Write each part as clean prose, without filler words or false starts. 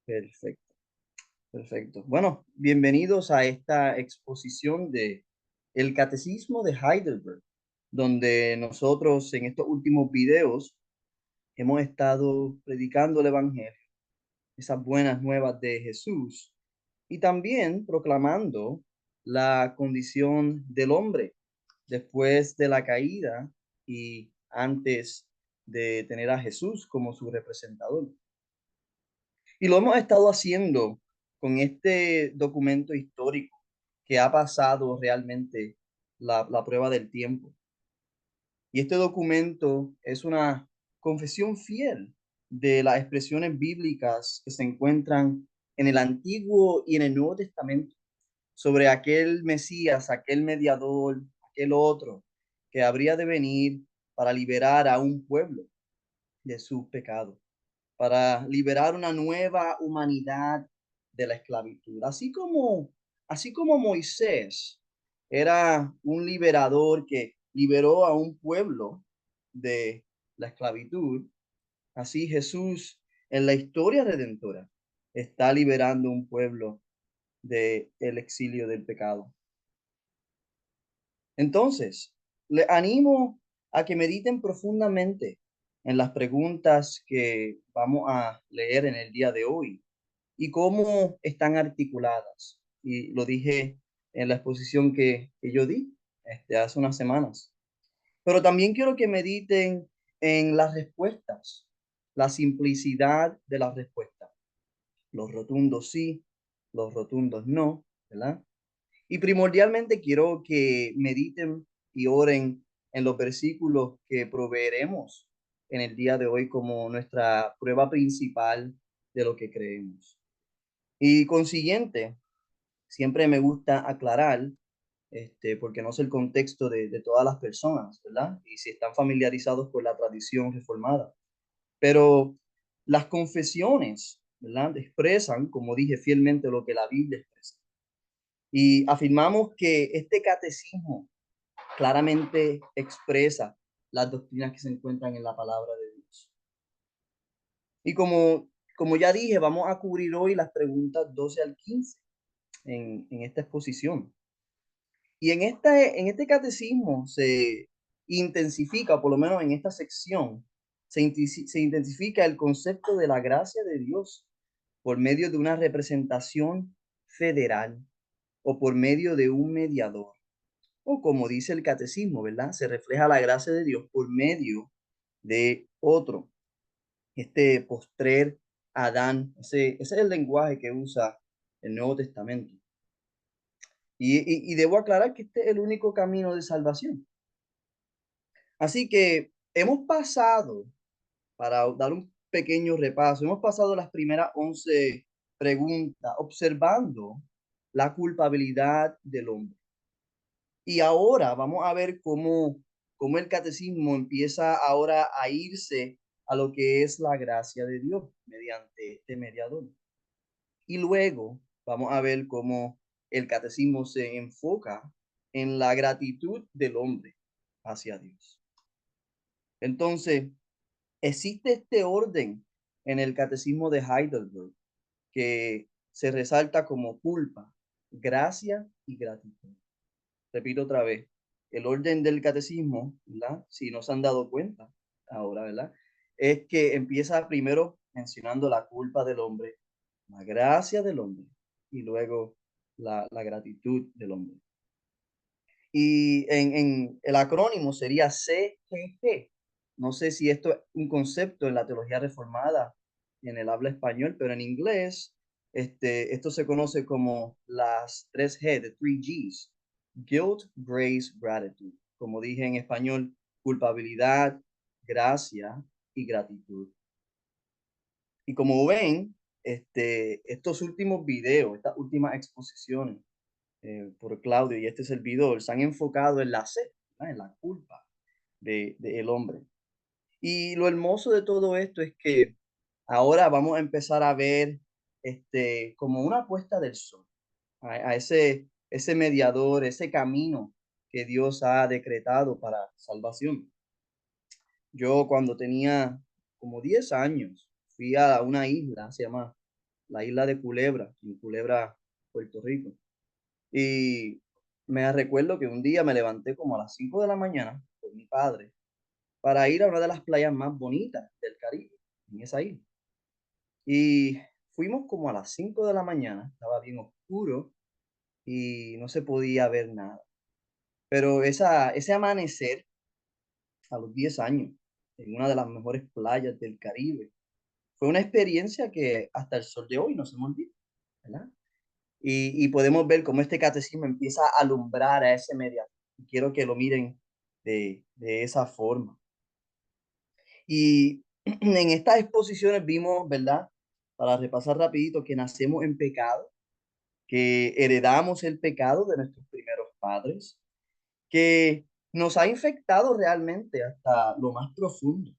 Perfecto, perfecto. Bueno, bienvenidos a esta exposición de el Catecismo de Heidelberg, donde nosotros en estos últimos videos hemos estado predicando el Evangelio, esas buenas nuevas de Jesús, y también proclamando la condición del hombre después de la caída y antes de tener a Jesús como su representador. Y lo hemos estado haciendo con este documento histórico que ha pasado realmente la prueba del tiempo. Y este documento es una confesión fiel de las expresiones bíblicas que se encuentran en el Antiguo y en el Nuevo Testamento sobre aquel Mesías, aquel mediador, aquel otro que habría de venir para liberar a un pueblo de sus pecados, para liberar una nueva humanidad de la esclavitud. Así como Moisés era un liberador que liberó a un pueblo de la esclavitud, así Jesús en la historia redentora está liberando un pueblo del exilio del pecado. Entonces, le animo a que mediten profundamente en las preguntas que vamos a leer en el día de hoy y cómo están articuladas. Y lo dije en la exposición que yo di hace unas semanas. Pero también quiero que mediten en las respuestas, la simplicidad de las respuestas, los rotundos sí, los rotundos no, ¿verdad? Y primordialmente quiero que mediten y oren en los versículos que proveeremos en el día de hoy como nuestra prueba principal de lo que creemos. Y consiguiente, siempre me gusta aclarar, porque no sé el contexto de todas las personas, ¿verdad? Y si están familiarizados con la tradición reformada. Pero las confesiones, ¿verdad? Expresan, como dije, fielmente lo que la Biblia expresa. Y afirmamos que este catecismo claramente expresa las doctrinas que se encuentran en la palabra de Dios. Y como ya dije, vamos a cubrir hoy las preguntas 12 al 15 en esta exposición. Y en este catecismo se intensifica, por lo menos en esta sección, se intensifica el concepto de la gracia de Dios por medio de una representación federal o por medio de un mediador. O como dice el catecismo, ¿verdad? Se refleja la gracia de Dios por medio de otro. Este postrer Adán, ese es el lenguaje que usa el Nuevo Testamento. Y debo aclarar que este es el único camino de salvación. Así que hemos pasado, para dar un pequeño repaso, hemos pasado las primeras 11 preguntas observando la culpabilidad del hombre. Y ahora vamos a ver cómo el catecismo empieza ahora a irse a lo que es la gracia de Dios mediante este mediador. Y luego vamos a ver cómo el catecismo se enfoca en la gratitud del hombre hacia Dios. Entonces, existe este orden en el catecismo de Heidelberg que se resalta como culpa, gracia y gratitud. Repito otra vez, el orden del catecismo, ¿verdad? Si no se han dado cuenta ahora, ¿verdad? Es que empieza primero mencionando la culpa del hombre, la gracia del hombre y luego la gratitud del hombre. Y en el acrónimo sería CGG. No sé si esto es un concepto en la teología reformada y en el habla español, pero en inglés esto se conoce como las 3G, the 3 Gs. Guilt, grace, gratitude. Como dije en español, culpabilidad, gracia y gratitud. Y como ven, estos últimos videos, estas últimas exposiciones por Claudio y este servidor se han enfocado en la sed, ¿verdad? En la culpa del hombre. Y lo hermoso de todo esto es que ahora vamos a empezar a ver como una puesta del sol, a ese mediador, ese camino que Dios ha decretado para salvación. Yo cuando tenía como 10 años fui a una isla, se llama la isla de Culebra, en Culebra, Puerto Rico. Y me recuerdo que un día me levanté como a las 5 de la mañana con mi padre para ir a una de las playas más bonitas del Caribe, en esa isla. Y fuimos como a las 5 de la mañana, estaba bien oscuro y no se podía ver nada. Pero ese amanecer a los 10 años, en una de las mejores playas del Caribe, fue una experiencia que hasta el sol de hoy no se me olvida, ¿verdad? Y podemos ver cómo este catecismo empieza a alumbrar a ese media. Quiero que lo miren de esa forma. Y en estas exposiciones vimos, ¿verdad? Para repasar rapidito, que nacemos en pecado, que heredamos el pecado de nuestros primeros padres, que nos ha infectado realmente hasta lo más profundo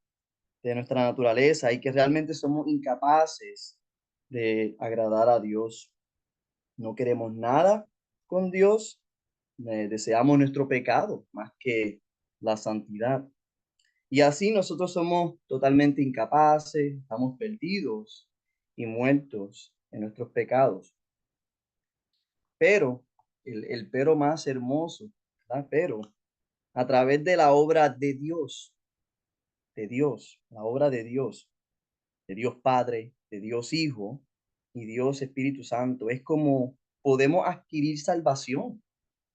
de nuestra naturaleza y que realmente somos incapaces de agradar a Dios. No queremos nada con Dios, deseamos nuestro pecado más que la santidad. Y así nosotros somos totalmente incapaces, estamos perdidos y muertos en nuestros pecados. Pero, el pero más hermoso, ¿verdad? Pero a través de la obra de Dios, la obra de Dios Padre, de Dios Hijo y Dios Espíritu Santo, es como podemos adquirir salvación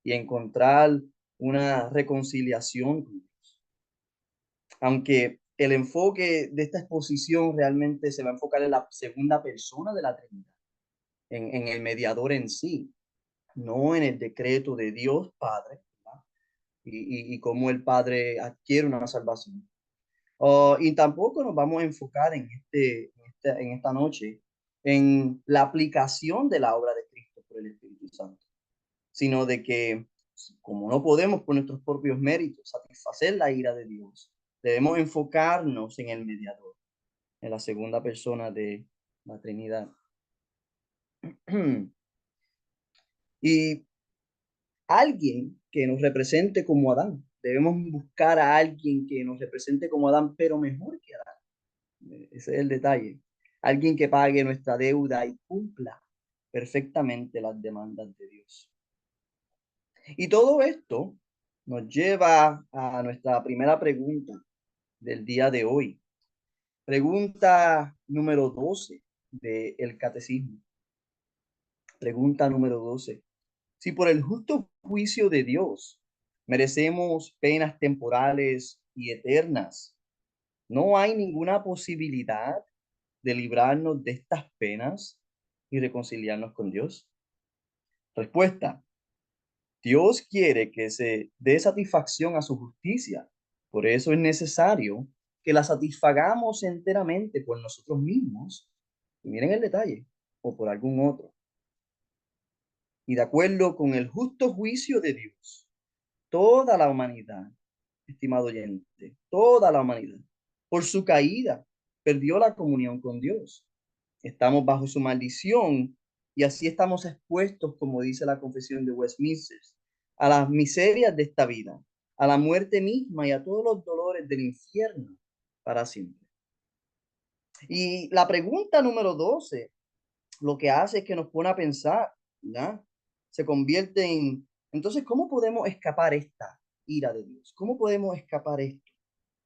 y encontrar una reconciliación con Dios. Aunque el enfoque de esta exposición realmente se va a enfocar en la segunda persona de la Trinidad, en el mediador en sí, no en el decreto de Dios Padre, ¿verdad? Y cómo el Padre adquiere una salvación. Y tampoco nos vamos a enfocar en esta noche en la aplicación de la obra de Cristo por el Espíritu Santo, sino de que como no podemos por nuestros propios méritos satisfacer la ira de Dios, debemos enfocarnos en el mediador, en la segunda persona de la Trinidad. Y alguien que nos represente como Adán. Debemos buscar a alguien que nos represente como Adán, pero mejor que Adán. Ese es el detalle. Alguien que pague nuestra deuda y cumpla perfectamente las demandas de Dios. Y todo esto nos lleva a nuestra primera pregunta del día de hoy. Pregunta número 12 del Catecismo. Pregunta número 12. Si por el justo juicio de Dios merecemos penas temporales y eternas, ¿no hay ninguna posibilidad de librarnos de estas penas y reconciliarnos con Dios? Respuesta. Dios quiere que se dé satisfacción a su justicia. Por eso es necesario que la satisfagamos enteramente por nosotros mismos, y miren el detalle, o por algún otro. Y de acuerdo con el justo juicio de Dios, toda la humanidad, estimado oyente, toda la humanidad, por su caída, perdió la comunión con Dios. Estamos bajo su maldición y así estamos expuestos, como dice la Confesión de Westminster, a las miserias de esta vida, a la muerte misma y a todos los dolores del infierno para siempre. Y la pregunta número 12 lo que hace es que nos pone a pensar, ¿ya? Se convierte en, entonces, ¿cómo podemos escapar esta ira de Dios? ¿Cómo podemos escapar esto?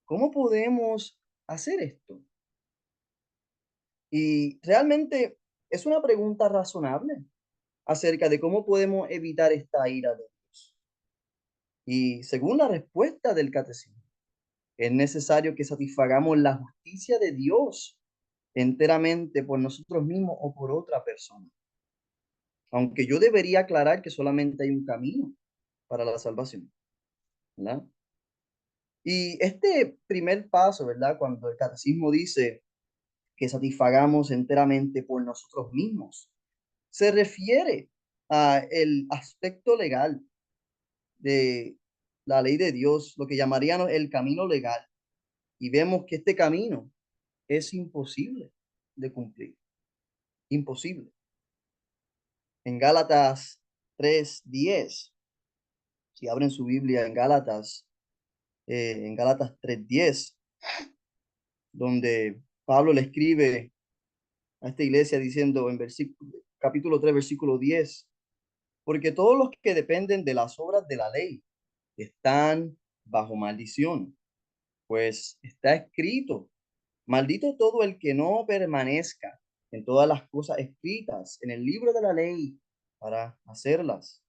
¿Cómo podemos hacer esto? Y realmente es una pregunta razonable acerca de cómo podemos evitar esta ira de Dios. Y según la respuesta del catecismo, es necesario que satisfagamos la justicia de Dios enteramente por nosotros mismos o por otra persona. Aunque yo debería aclarar que solamente hay un camino para la salvación, ¿verdad? Y este primer paso, ¿verdad? Cuando el catecismo dice que satisfagamos enteramente por nosotros mismos, se refiere a el aspecto legal de la ley de Dios, lo que llamaríamos el camino legal. Y vemos que este camino es imposible de cumplir, imposible. En Gálatas 3:10, si abren su Biblia en Gálatas 3:10, donde Pablo le escribe a esta iglesia diciendo en capítulo 3, versículo 10, porque todos los que dependen de las obras de la ley están bajo maldición, pues está escrito, maldito todo el que no permanezca en todas las cosas escritas en el libro de la ley para hacerlas.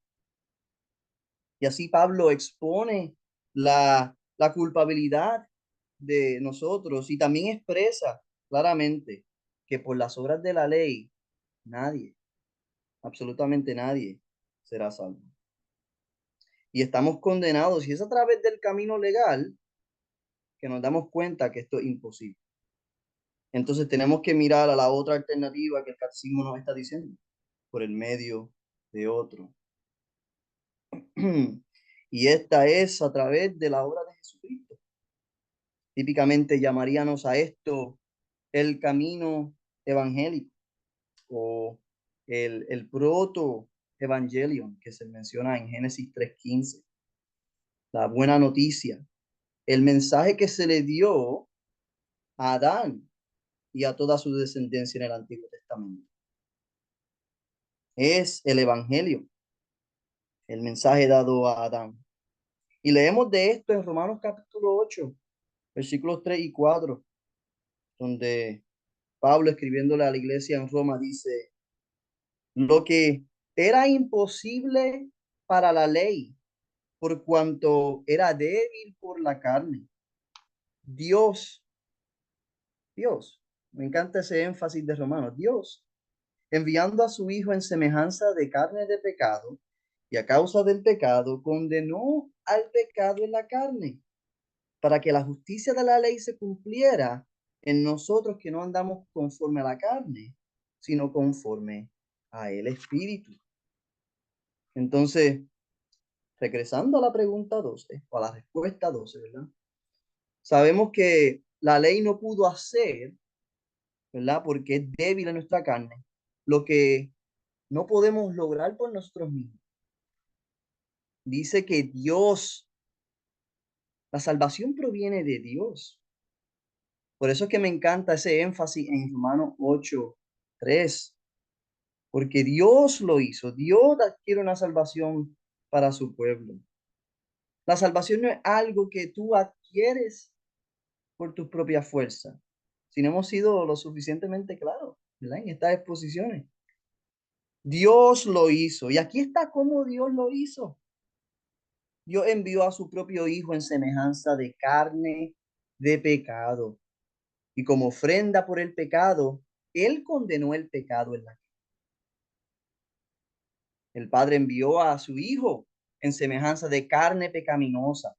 Y así Pablo expone la culpabilidad de nosotros y también expresa claramente que por las obras de la ley nadie, absolutamente nadie, será salvo. Y estamos condenados, y es a través del camino legal que nos damos cuenta que esto es imposible. Entonces tenemos que mirar a la otra alternativa que el catecismo nos está diciendo, por el medio de otro. Y esta es a través de la obra de Jesucristo. Típicamente llamaríamos a esto el camino evangélico o el proto evangelion que se menciona en Génesis 3:15. La buena noticia, el mensaje que se le dio a Adán y a toda su descendencia en el Antiguo Testamento. Es el evangelio, el mensaje dado a Adán. Y leemos de esto en Romanos capítulo 8, versículos 3 y 4, donde Pablo, escribiéndole a la iglesia en Roma, dice: lo que era imposible para la ley, por cuanto era débil por la carne. Dios, me encanta ese énfasis de Romanos, Dios, enviando a su Hijo en semejanza de carne de pecado, y a causa del pecado condenó al pecado en la carne, para que la justicia de la ley se cumpliera en nosotros que no andamos conforme a la carne, sino conforme a el Espíritu. Entonces, regresando a la pregunta 12, o a la respuesta 12, ¿verdad? Sabemos que la ley no pudo hacer, ¿verdad? Porque es débil en nuestra carne, lo que no podemos lograr por nosotros mismos. Dice que Dios, la salvación proviene de Dios. Por eso es que me encanta ese énfasis en Romanos 8:3, porque Dios lo hizo, Dios adquiere una salvación para su pueblo. La salvación no es algo que tú adquieres por tus propias fuerzas, si no hemos sido lo suficientemente claros, ¿verdad? En estas exposiciones. Dios lo hizo. Y aquí está cómo Dios lo hizo. Dios envió a su propio Hijo en semejanza de carne de pecado. Y como ofrenda por el pecado, Él condenó el pecado en la cruz. El Padre envió a su Hijo en semejanza de carne pecaminosa.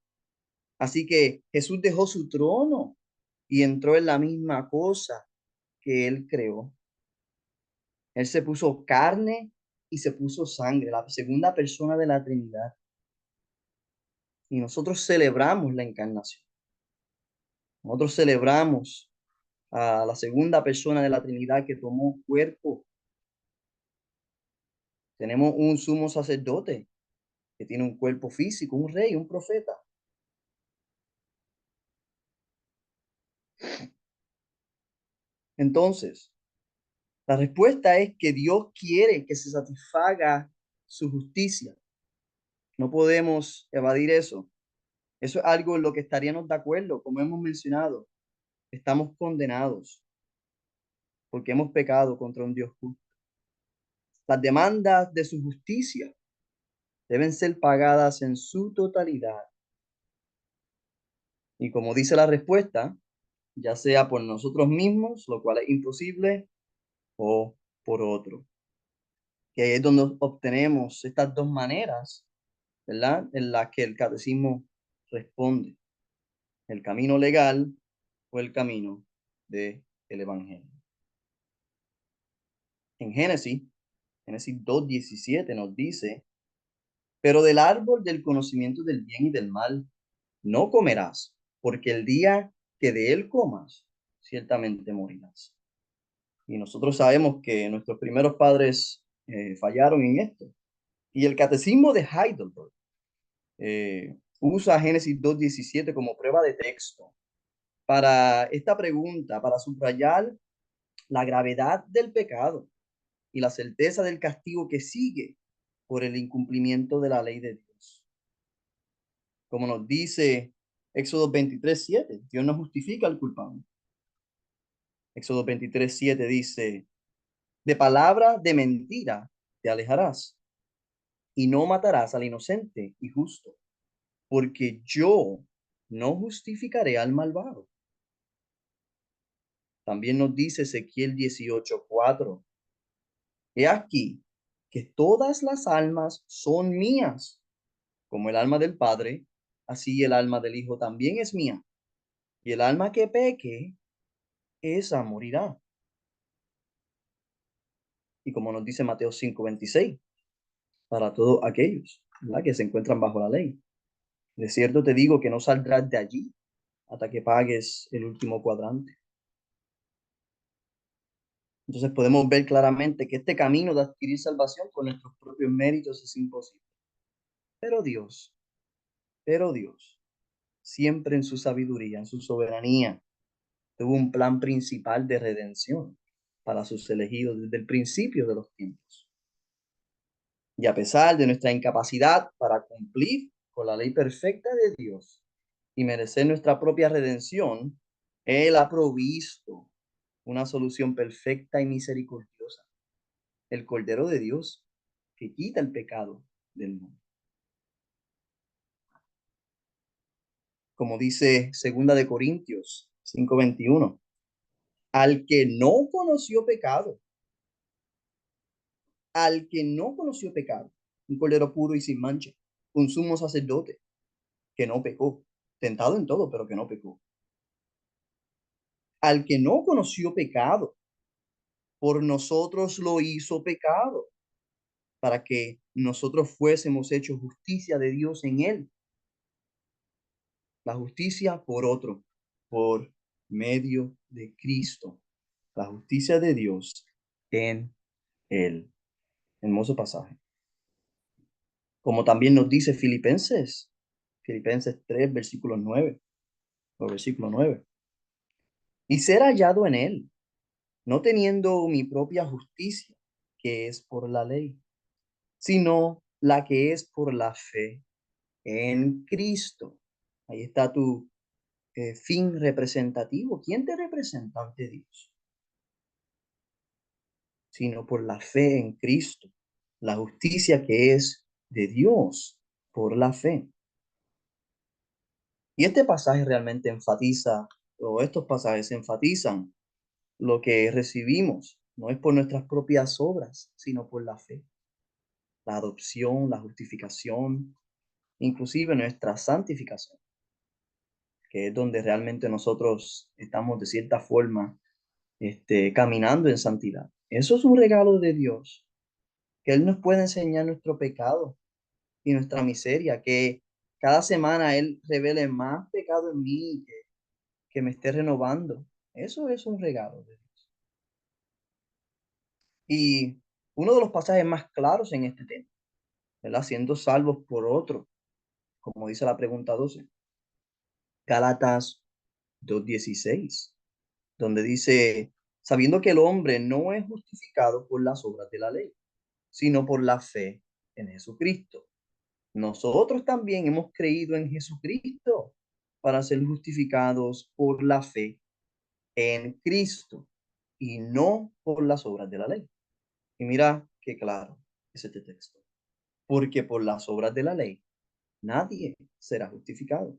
Así que Jesús dejó su trono y entró en la misma cosa que Él creó. Él se puso carne y se puso sangre, la segunda persona de la Trinidad. Y nosotros celebramos la encarnación. Nosotros celebramos a la segunda persona de la Trinidad que tomó cuerpo. Tenemos un sumo sacerdote que tiene un cuerpo físico, un rey, un profeta. Entonces, la respuesta es que Dios quiere que se satisfaga su justicia. No podemos evadir eso. Eso es algo en lo que estaríamos de acuerdo, como hemos mencionado. Estamos condenados porque hemos pecado contra un Dios justo. Las demandas de su justicia deben ser pagadas en su totalidad. Y como dice la respuesta, ya sea por nosotros mismos, lo cual es imposible, o por otro. Que ahí es donde obtenemos estas dos maneras, ¿verdad? En las que el catecismo responde: el camino legal o el camino del evangelio. En Génesis 2:17 nos dice: pero del árbol del conocimiento del bien y del mal no comerás, porque el día que de él comas, ciertamente morirás. Y nosotros sabemos que nuestros primeros padres fallaron en esto. Y el catecismo de Heidelberg usa Génesis 2:17 como prueba de texto para esta pregunta, para subrayar la gravedad del pecado y la certeza del castigo que sigue por el incumplimiento de la ley de Dios. Como nos dice Éxodo 23:7, Dios no justifica al culpable. Éxodo 23:7 dice, de palabra de mentira te alejarás y no matarás al inocente y justo, porque yo no justificaré al malvado. También nos dice Ezequiel 18:4, he aquí que todas las almas son mías, como el alma del Padre, así el alma del Hijo también es mía, y el alma que peque, esa morirá. Y como nos dice Mateo 5:26, para todos aquellos, ¿verdad?, que se encuentran bajo la ley. De cierto te digo que no saldrás de allí hasta que pagues el último cuadrante. Entonces podemos ver claramente que este camino de adquirir salvación con nuestros propios méritos es imposible. Pero Dios, pero Dios, siempre en su sabiduría, en su soberanía, tuvo un plan principal de redención para sus elegidos desde el principio de los tiempos. Y a pesar de nuestra incapacidad para cumplir con la ley perfecta de Dios y merecer nuestra propia redención, Él ha provisto una solución perfecta y misericordiosa, el Cordero de Dios que quita el pecado del mundo. Como dice 2 Corintios 5:21, al que no conoció pecado, al que no conoció pecado, un Cordero puro y sin mancha, un sumo sacerdote que no pecó, tentado en todo, pero que no pecó. Al que no conoció pecado, por nosotros lo hizo pecado, para que nosotros fuésemos hechos justicia de Dios en él. La justicia por otro, por medio de Cristo. La justicia de Dios en él. Hermoso pasaje. Como también nos dice Filipenses 3, versículo 9, o versículo 9. Y ser hallado en él, no teniendo mi propia justicia, que es por la ley, sino la que es por la fe en Cristo. Ahí está tu fin representativo. ¿Quién te representa ante Dios? Sino por la fe en Cristo, la justicia que es de Dios por la fe. Y este pasaje realmente enfatiza, o estos pasajes enfatizan lo que recibimos, no es por nuestras propias obras, sino por la fe. La adopción, la justificación, inclusive nuestra santificación, que es donde realmente nosotros estamos de cierta forma caminando en santidad. Eso es un regalo de Dios, que Él nos puede enseñar nuestro pecado y nuestra miseria, que cada semana Él revele más pecado en mí, que me esté renovando. Eso es un regalo de Dios. Y uno de los pasajes más claros en este tema, ¿verdad? Siendo salvos por otro, como dice la pregunta 12, Gálatas 2:16, donde dice, sabiendo que el hombre no es justificado por las obras de la ley, sino por la fe en Jesucristo. Nosotros también hemos creído en Jesucristo para ser justificados por la fe en Cristo y no por las obras de la ley. Y mira qué claro es este texto. Porque por las obras de la ley nadie será justificado.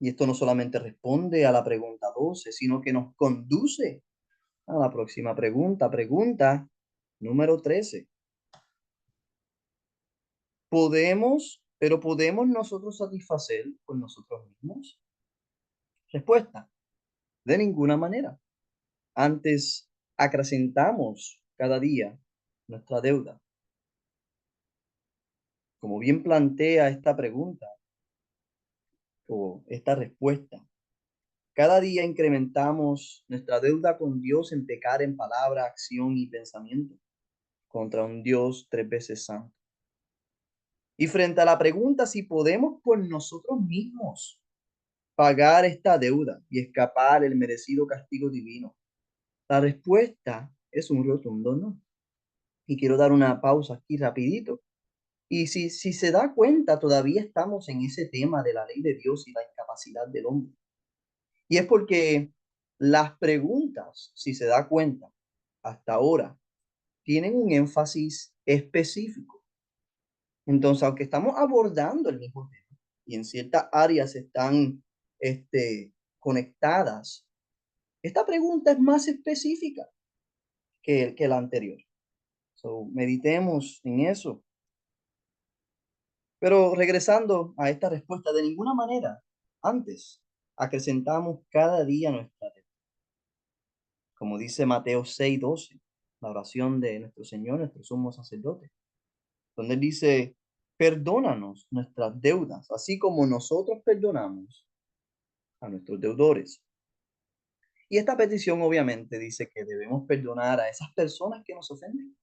Y esto no solamente responde a la pregunta 12, sino que nos conduce a la próxima pregunta. Pregunta número 13. ¿Podemos nosotros satisfacer con nosotros mismos? Respuesta, de ninguna manera. Antes acrecentamos cada día nuestra deuda. Como bien plantea esta pregunta o esta respuesta, cada día incrementamos nuestra deuda con Dios en pecar en palabra, acción y pensamiento contra un Dios 3 veces santo. Y frente a la pregunta si podemos por nosotros mismos pagar esta deuda y escapar el merecido castigo divino? La respuesta es un rotundo no. Y quiero dar una pausa aquí rapidito. Y si se da cuenta, todavía estamos en ese tema de la ley de Dios y la incapacidad del hombre. Y es porque las preguntas, si se da cuenta, hasta ahora, tienen un énfasis específico. Entonces, aunque estamos abordando el mismo tema y en ciertas áreas están conectadas, esta pregunta es más específica que la anterior. So, meditemos en eso. Pero regresando a esta respuesta, de ninguna manera, antes, acrecentamos cada día nuestra fe. Como dice Mateo 6:12, la oración de nuestro Señor, nuestro sumo sacerdote, donde él dice, perdónanos nuestras deudas, así como nosotros perdonamos a nuestros deudores. Y esta petición obviamente dice que debemos perdonar a esas personas que nos ofenden,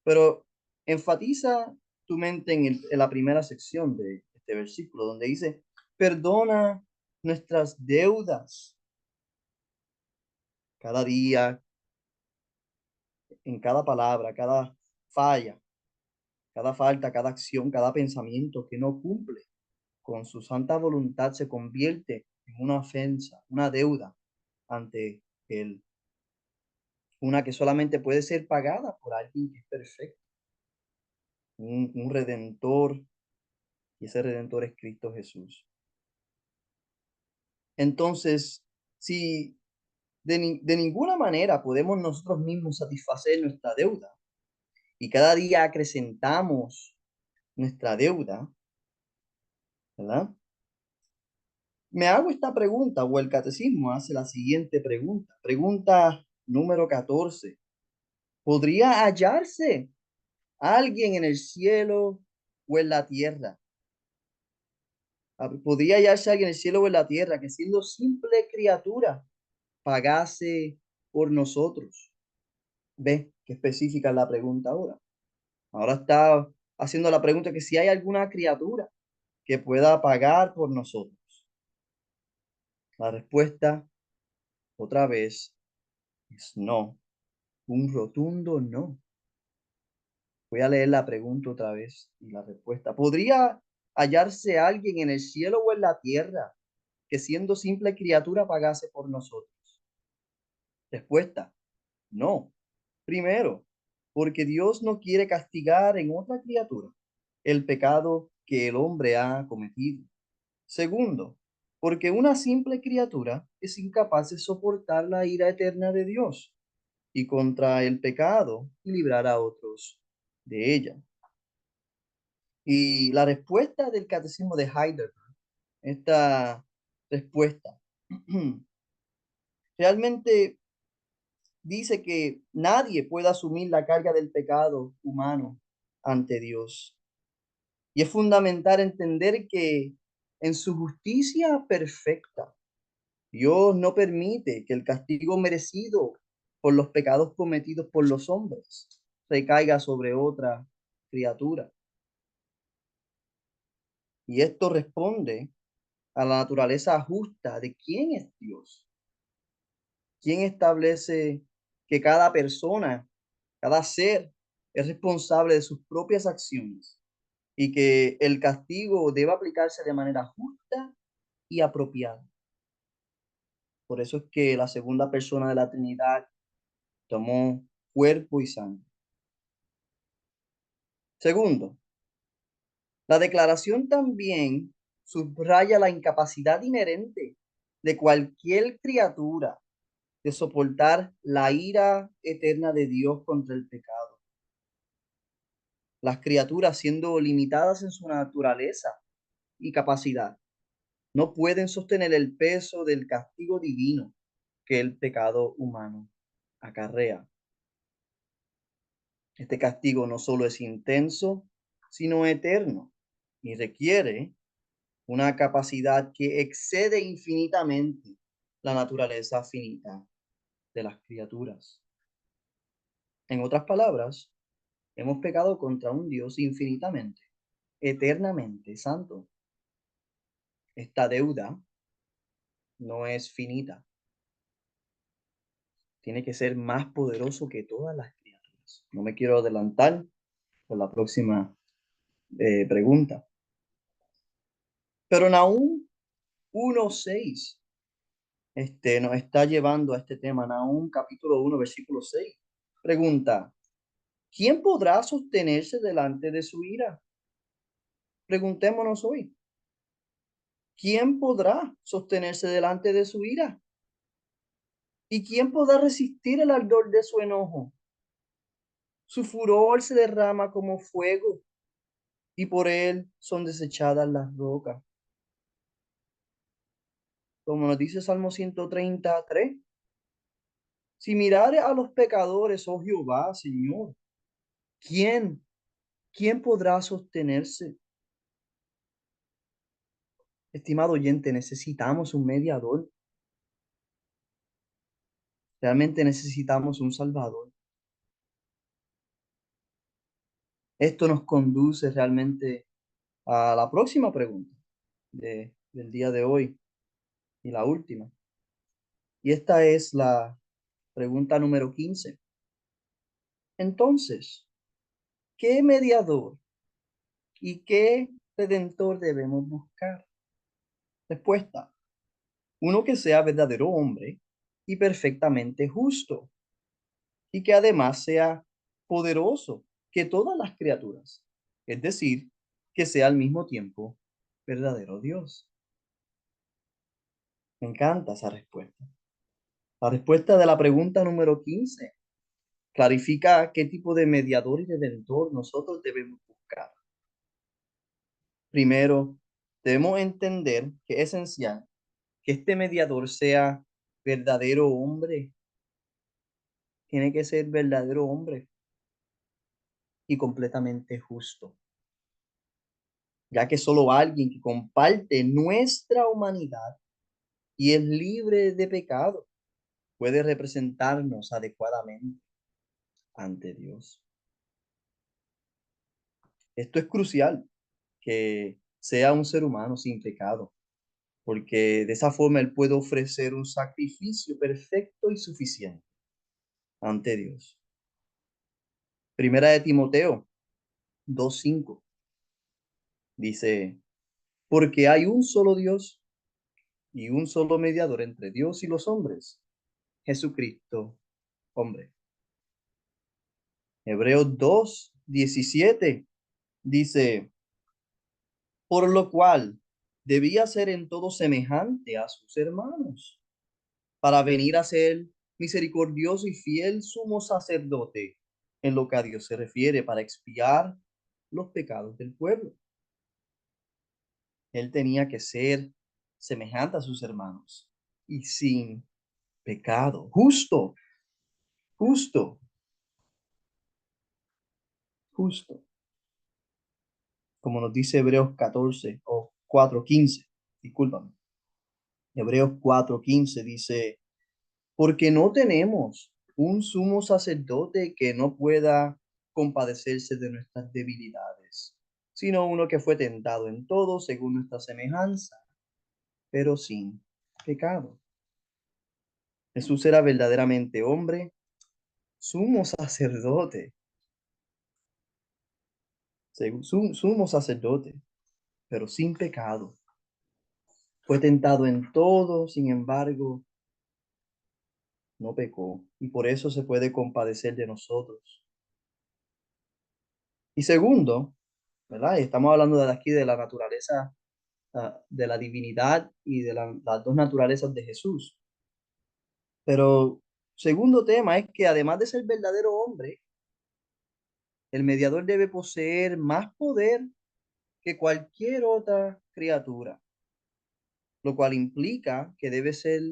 pero enfatiza tu mente en la primera sección de este versículo, donde dice, perdona nuestras deudas cada día, en cada palabra, cada falla, cada falta, cada acción, cada pensamiento que no cumple con su santa voluntad se convierte en una ofensa, una deuda ante Él, una que solamente puede ser pagada por alguien que es perfecto, un redentor, y ese redentor es Cristo Jesús. Entonces, si de ninguna manera podemos nosotros mismos satisfacer nuestra deuda y cada día acrecentamos nuestra deuda, ¿verdad? Me hago esta pregunta, o el catecismo hace la siguiente pregunta. Pregunta número 14. ¿Podría hallarse alguien en el cielo o en la tierra? ¿Podría hallarse alguien en el cielo o en la tierra que siendo simple criatura pagase por nosotros? ¿Ve qué específica es la pregunta ahora? Ahora está haciendo la pregunta que si hay alguna criatura que pueda pagar por nosotros. La respuesta, otra vez, es no. Un rotundo no. Voy a leer la pregunta otra vez y la respuesta. ¿Podría hallarse alguien en el cielo o en la tierra que siendo simple criatura pagase por nosotros? Respuesta, no. Primero, porque Dios no quiere castigar en otra criatura el pecado que el hombre ha cometido. Segundo, porque una simple criatura es incapaz de soportar la ira eterna de Dios y contra el pecado y librar a otros de ella. Y la respuesta del catecismo de Heidelberg, esta respuesta, realmente dice que nadie puede asumir la carga del pecado humano ante Dios. Y es fundamental entender que en su justicia perfecta, Dios no permite que el castigo merecido por los pecados cometidos por los hombres recaiga sobre otra criatura. Y esto responde a la naturaleza justa de quién es Dios. ¿Quién establece que cada persona, cada ser, es responsable de sus propias acciones y que el castigo debe aplicarse de manera justa y apropiada? Por eso es que la segunda persona de la Trinidad tomó cuerpo y sangre. Segundo, la declaración también subraya la incapacidad inherente de cualquier criatura de soportar la ira eterna de Dios contra el pecado. Las criaturas, siendo limitadas en su naturaleza y capacidad, no pueden sostener el peso del castigo divino que el pecado humano acarrea. Este castigo no solo es intenso, sino eterno y requiere una capacidad que excede infinitamente la naturaleza finita de las criaturas. En otras palabras, hemos pecado contra un Dios infinitamente, eternamente santo. Esta deuda no es finita. Tiene que ser más poderoso que todas las criaturas. No me quiero adelantar por la próxima pregunta. Pero Nahum 1:6 nos está llevando a este tema. Nahum capítulo 1, versículo 6. Pregunta, ¿quién podrá sostenerse delante de su ira? Preguntémonos hoy, ¿quién podrá sostenerse delante de su ira? ¿Y quién podrá resistir el ardor de su enojo? Su furor se derrama como fuego y por él son desechadas las rocas. Como nos dice Salmo 133, si mirare a los pecadores, oh Jehová, Señor, ¿quién? ¿Quién podrá sostenerse? Estimado oyente, necesitamos un mediador. Realmente necesitamos un Salvador. Esto nos conduce realmente a la próxima pregunta del día de hoy y la última. Y esta es la pregunta número 15. Entonces, ¿qué mediador y qué redentor debemos buscar? Respuesta: uno que sea verdadero hombre y perfectamente justo, y que además sea poderoso que todas las criaturas, es decir, que sea al mismo tiempo verdadero Dios. Me encanta esa respuesta. La respuesta de la pregunta número 15 clarifica qué tipo de mediador y redentor nosotros debemos buscar. Primero, debemos entender que es esencial que este mediador sea verdadero hombre. Tiene que ser verdadero hombre y completamente justo, ya que solo alguien que comparte nuestra humanidad y es libre de pecado puede representarnos adecuadamente ante Dios. Esto es crucial, que sea un ser humano sin pecado, porque de esa forma él puede ofrecer un sacrificio perfecto y suficiente ante Dios. Primera de Timoteo 2:5 dice, porque hay un solo Dios y un solo mediador entre Dios y los hombres, Jesucristo, hombre. Hebreos 2:17 dice, por lo cual debía ser en todo semejante a sus hermanos, para venir a ser misericordioso y fiel sumo sacerdote en lo que a Dios se refiere, para expiar los pecados del pueblo. Él tenía que ser semejante a sus hermanos y sin pecado, justo, justo, justo, como nos dice Hebreos 14 o 4:15, discúlpame. Hebreos 4:15 dice, porque no tenemos un sumo sacerdote que no pueda compadecerse de nuestras debilidades, sino uno que fue tentado en todo según nuestra semejanza, pero sin pecado. Jesús era verdaderamente hombre, sumo sacerdote, sumo sacerdote, pero sin pecado. Fue tentado en todo, sin embargo, no pecó, y por eso se puede compadecer de nosotros. Y segundo, ¿verdad? Y estamos hablando de aquí de la naturaleza, de la divinidad y de las dos naturalezas de Jesús. Pero segundo tema es que además de ser verdadero hombre, el mediador debe poseer más poder que cualquier otra criatura, lo cual implica que debe ser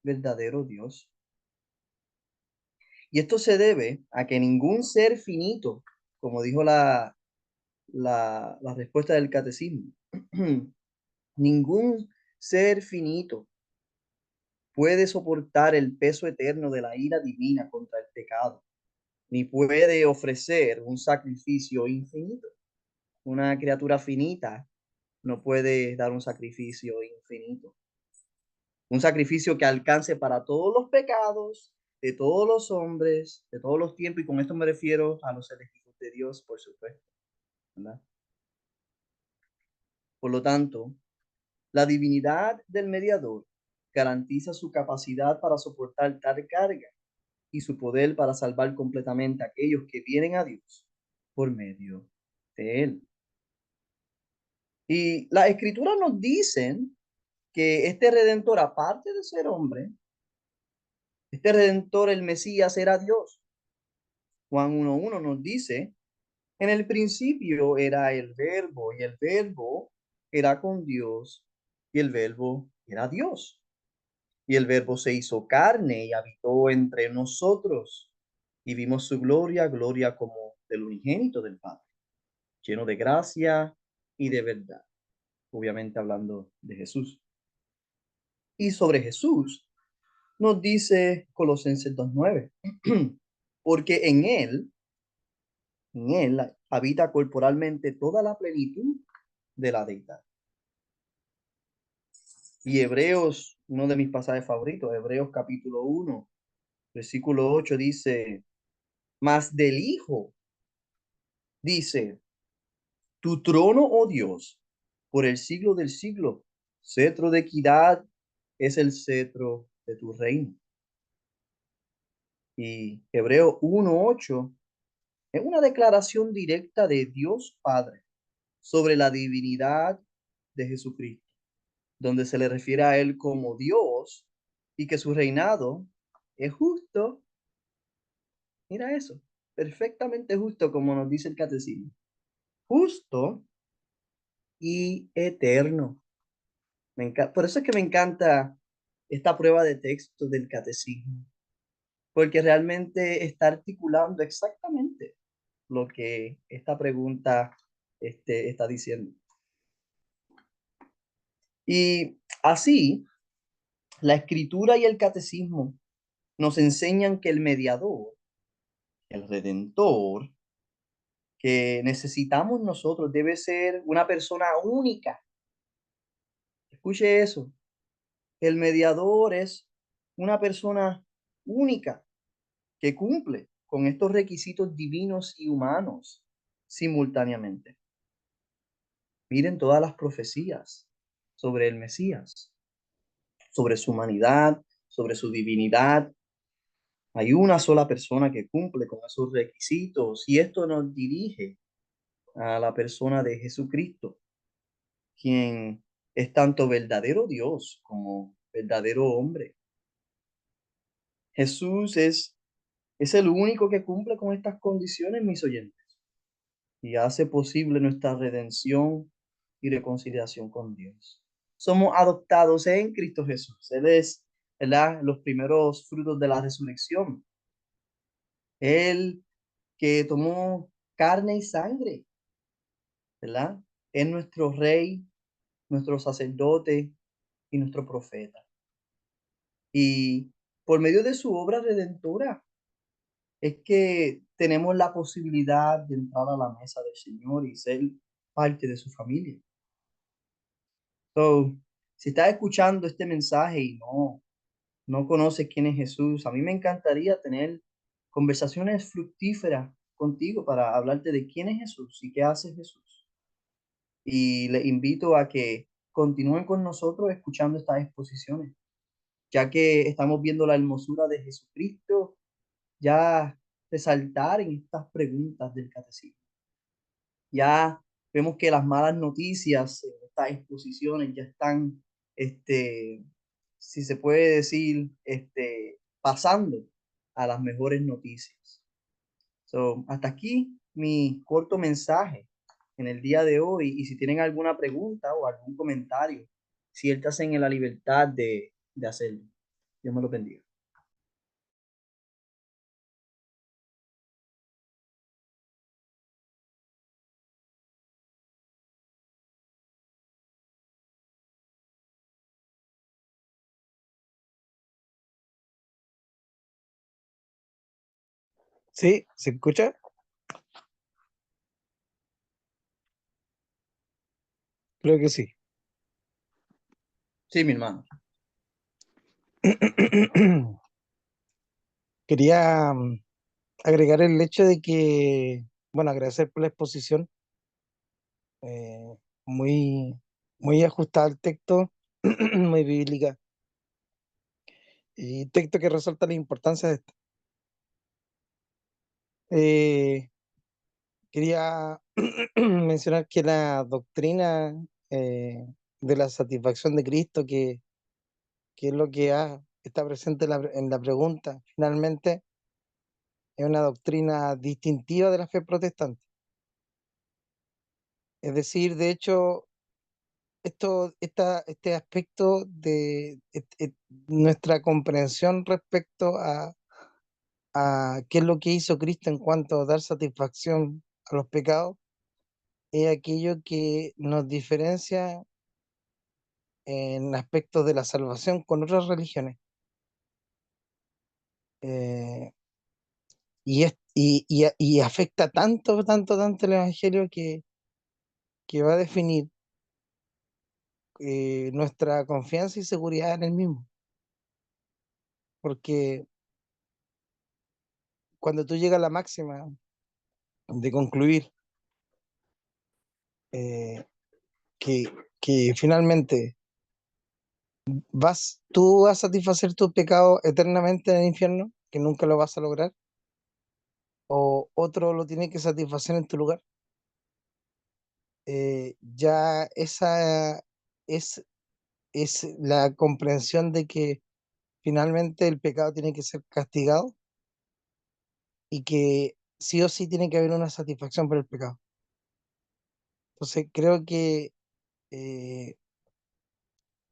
verdadero Dios. Y esto se debe a que ningún ser finito, como dijo la respuesta del catecismo, ningún ser finito puede soportar el peso eterno de la ira divina contra el pecado, ni puede ofrecer un sacrificio infinito. Una criatura finita no puede dar un sacrificio infinito. Un sacrificio que alcance para todos los pecados de todos los hombres, de todos los tiempos, y con esto me refiero a los elegidos de Dios, por supuesto, ¿verdad? Por lo tanto, la divinidad del mediador garantiza su capacidad para soportar tal carga y su poder para salvar completamente a aquellos que vienen a Dios por medio de él. Y las escrituras nos dicen que este redentor, aparte de ser hombre, este redentor, el Mesías, era Dios. Juan 1:1 nos dice, en el principio era el verbo y el verbo era con Dios y el verbo era Dios. Y el verbo se hizo carne y habitó entre nosotros y vimos su gloria, gloria como del unigénito del Padre, lleno de gracia y de verdad. Obviamente hablando de Jesús. Y sobre Jesús nos dice Colosenses 2:9, porque en él habita corporalmente toda la plenitud de la deidad. Y Hebreos, uno de mis pasajes favoritos, Hebreos capítulo 1, versículo 8 dice, mas del Hijo, dice, tu trono, oh Dios, por el siglo del siglo, cetro de equidad es el cetro de tu reino. Y Hebreos 1:8 es una declaración directa de Dios Padre sobre la divinidad de Jesucristo, donde se le refiere a él como Dios y que su reinado es justo. Mira eso, perfectamente justo como nos dice el catecismo. Justo y eterno. Por eso es que me encanta esta prueba de texto del catecismo, porque realmente está articulando exactamente lo que esta pregunta está diciendo. Y así, la escritura y el catecismo nos enseñan que el mediador, el redentor, que necesitamos nosotros debe ser una persona única. Escuche eso. El mediador es una persona única que cumple con estos requisitos divinos y humanos simultáneamente. Miren todas las profecías sobre el Mesías, sobre su humanidad, sobre su divinidad. Hay una sola persona que cumple con esos requisitos y esto nos dirige a la persona de Jesucristo, quien es tanto verdadero Dios como verdadero hombre. Jesús es el único que cumple con estas condiciones, mis oyentes, y hace posible nuestra redención y reconciliación con Dios. Somos adoptados en Cristo Jesús. Él es, ¿verdad?, los primeros frutos de la resurrección. Él que tomó carne y sangre, ¿verdad? Es nuestro rey, nuestro sacerdote y nuestro profeta. Y por medio de su obra redentora es que tenemos la posibilidad de entrar a la mesa del Señor y ser parte de su familia. So, si estás escuchando este mensaje y no conoces quién es Jesús, a mí me encantaría tener conversaciones fructíferas contigo para hablarte de quién es Jesús y qué hace Jesús. Y les invito a que continúen con nosotros escuchando estas exposiciones, ya que estamos viendo la hermosura de Jesucristo ya resaltar en estas preguntas del catecismo. Ya vemos que las malas noticias en estas exposiciones ya están, si se puede decir, pasando a las mejores noticias. So, hasta aquí mi corto mensaje en el día de hoy. Y si tienen alguna pregunta o algún comentario, siéntanse en la libertad de hacerlo. Dios me lo bendiga. Sí, ¿se escucha? Creo que sí. Sí, mi hermano. Quería agregar el hecho de que, bueno, agradecer por la exposición, eh, muy, muy ajustada al texto, muy bíblica, y texto que resalta la importancia de esto. Eh, Quería mencionar que la doctrina eh, de la satisfacción de Cristo, que es lo que está presente en la pregunta, finalmente es una doctrina distintiva de la fe protestante. Es decir, de hecho, este aspecto de nuestra comprensión respecto a qué es lo que hizo Cristo en cuanto a dar satisfacción a los pecados, es aquello que nos diferencia en aspectos de la salvación con otras religiones. Eh, y afecta tanto, tanto, tanto el Evangelio que va a definir nuestra confianza y seguridad en el mismo. Porque cuando tú llegas a la máxima de concluir eh, que, que finalmente tú vas a satisfacer tu pecado eternamente en el infierno, que nunca lo vas a lograr, o otro lo tiene que satisfacer en tu lugar, ya esa es, es la comprensión de que finalmente el pecado tiene que ser castigado y que sí o sí tiene que haber una satisfacción por el pecado. Entonces creo que eh,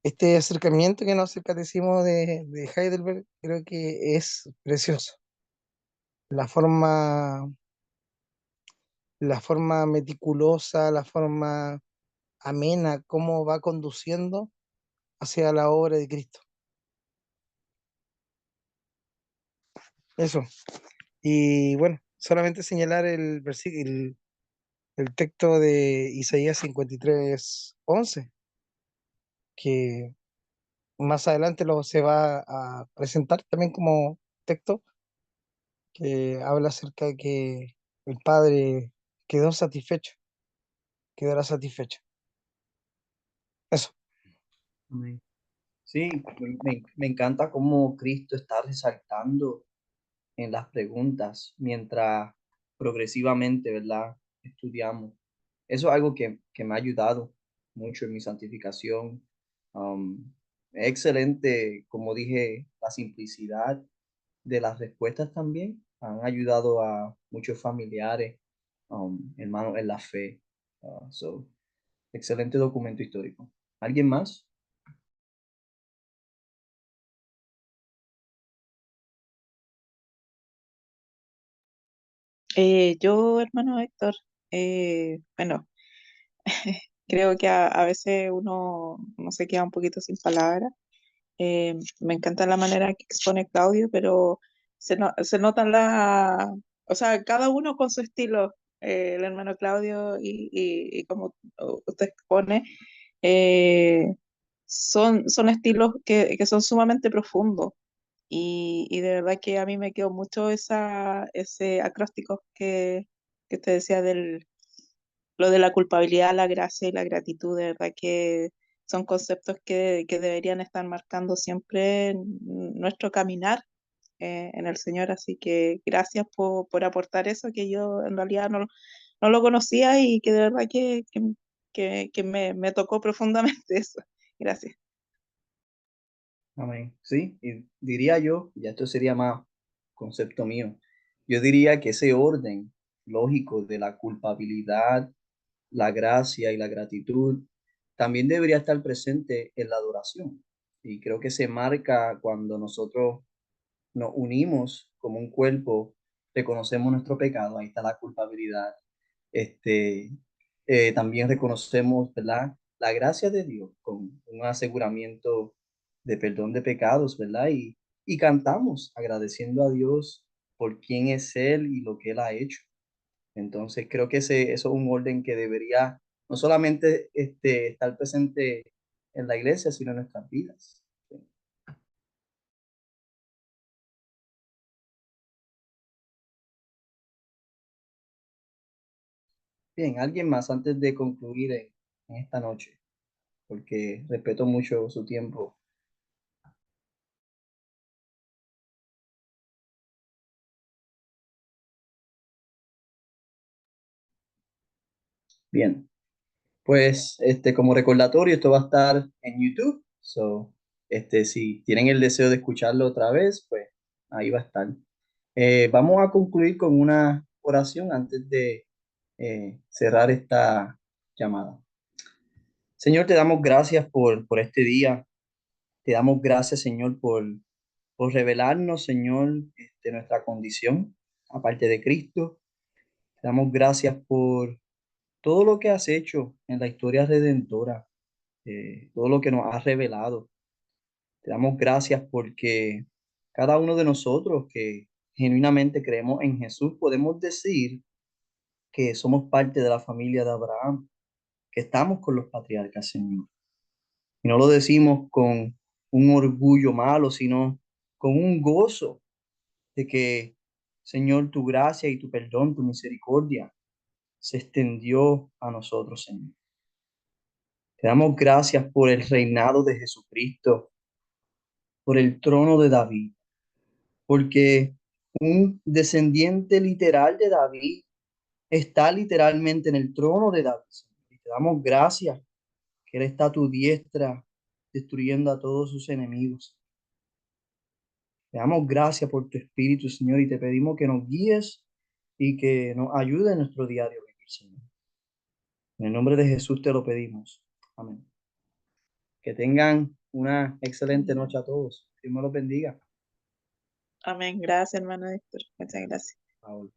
este acercamiento que nos hace el catecismo de Heidelberg, creo que es precioso. La forma, la forma meticulosa, la forma amena, cómo va conduciendo hacia la obra de Cristo. Eso. Y bueno, solamente señalar el versículo, el texto de Isaías 53:11, que más adelante se va a presentar también como texto, que habla acerca de que el Padre quedó satisfecho, quedará satisfecho. Eso. Amén. Sí, me encanta cómo Cristo está resaltando en las preguntas mientras progresivamente, ¿verdad? Estudiamos. Eso es algo que me ha ayudado mucho en mi santificación. Es excelente, como dije, la simplicidad de las respuestas también han ayudado a muchos familiares, hermanos en la fe. Excelente documento histórico. ¿Alguien más? Yo, hermano Héctor, bueno, creo que a veces uno se queda un poquito sin palabras. Me encanta la manera que expone Claudio, pero se notan o sea, cada uno con su estilo, el hermano Claudio y como usted expone, eh, son estilos que son sumamente profundos. Y de verdad que a mí me quedó mucho ese acróstico que te decía lo de la culpabilidad, la gracia y la gratitud. De verdad que son conceptos que deberían estar marcando siempre nuestro caminar en el Señor. Así que gracias por aportar eso, que yo en realidad no lo conocía y que de verdad que me tocó profundamente eso. Gracias. Amén. Sí, y diría yo, ya esto sería más concepto mío, yo diría que ese orden lógico de la culpabilidad, la gracia y la gratitud también debería estar presente en la adoración. Y creo que se marca cuando nosotros nos unimos como un cuerpo, reconocemos nuestro pecado, ahí está la culpabilidad. Este, también reconocemos, ¿verdad? La gracia de Dios con un aseguramiento de perdón de pecados, ¿verdad? Y cantamos agradeciendo a Dios por quién es Él y lo que Él ha hecho. Entonces creo que eso es un orden que debería no solamente estar presente en la iglesia, sino en nuestras vidas. Sí. Bien, alguien más antes de concluir en esta noche, porque respeto mucho su tiempo. Bien, pues como recordatorio, esto va a estar en YouTube. So, si tienen el deseo de escucharlo otra vez, pues ahí va a estar. Vamos a concluir con una oración antes de cerrar esta llamada. Señor, te damos gracias por este día. Te damos gracias, Señor, por revelarnos, Señor, nuestra condición, aparte de Cristo. Te damos gracias por todo lo que has hecho en la historia redentora, todo lo que nos has revelado. Te damos gracias porque cada uno de nosotros que genuinamente creemos en Jesús, podemos decir que somos parte de la familia de Abraham, que estamos con los patriarcas, Señor. Y no lo decimos con un orgullo malo, sino con un gozo de que, Señor, tu gracia y tu perdón, tu misericordia se extendió a nosotros, Señor. Te damos gracias por el reinado de Jesucristo, por el trono de David, porque un descendiente literal de David está literalmente en el trono de David, Señor. Y te damos gracias que Él está a tu diestra, destruyendo a todos sus enemigos. Te damos gracias por tu Espíritu, Señor, y te pedimos que nos guíes y que nos ayude en nuestro diario vivir, Señor. En el nombre de Jesús te lo pedimos. Amén. Que tengan una excelente noche a todos. Dios me los bendiga. Amén. Gracias, hermano Héctor. Muchas gracias. Paul.